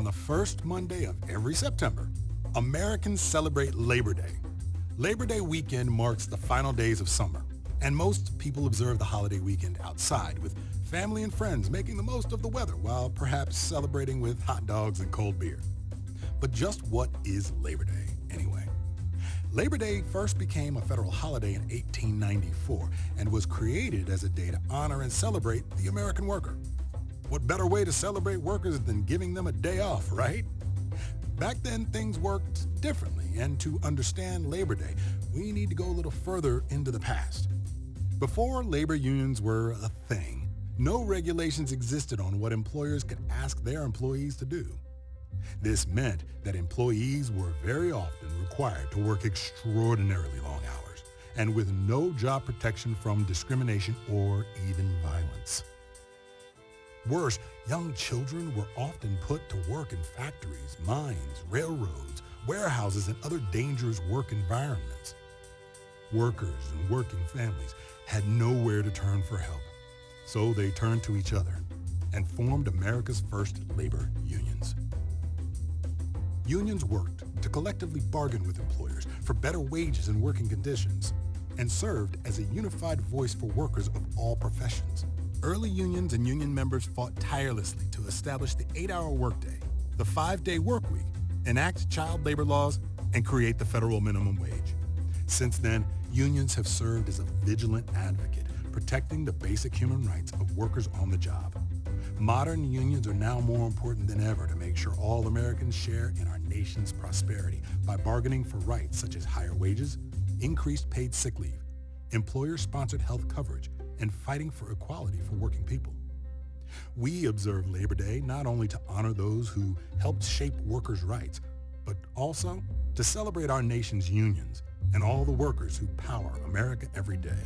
On the first Monday of every September, Americans celebrate Labor Day. Labor Day weekend marks the final days of summer, and most people observe the holiday weekend outside with family and friends making the most of the weather while perhaps celebrating with hot dogs and cold beer. But just what is Labor Day anyway? Labor Day first became a federal holiday in 1894 and was created as a day to honor and celebrate the American worker. What better way to celebrate workers than giving them a day off, right? Back then, things worked differently, and to understand Labor Day, we need to go a little further into the past. Before labor unions were a thing, no regulations existed on what employers could ask their employees to do. This meant that employees were very often required to work extraordinarily long hours, and with no job protection from discrimination or even violence. Worse, young children were often put to work in factories, mines, railroads, warehouses, and other dangerous work environments. Workers and working families had nowhere to turn for help, so they turned to each other and formed America's first labor unions. Unions worked to collectively bargain with employers for better wages and working conditions, and served as a unified voice for workers of all professions. Early unions and union members fought tirelessly to establish the 8-hour workday, the 5-day work week, enact child labor laws, and create the federal minimum wage. Since then, unions have served as a vigilant advocate, protecting the basic human rights of workers on the job. Modern unions are now more important than ever to make sure all Americans share in our nation's prosperity by bargaining for rights such as higher wages, increased paid sick leave, employer-sponsored health coverage, and fighting for equality for working people. We observe Labor Day not only to honor those who helped shape workers' rights, but also to celebrate our nation's unions and all the workers who power America every day.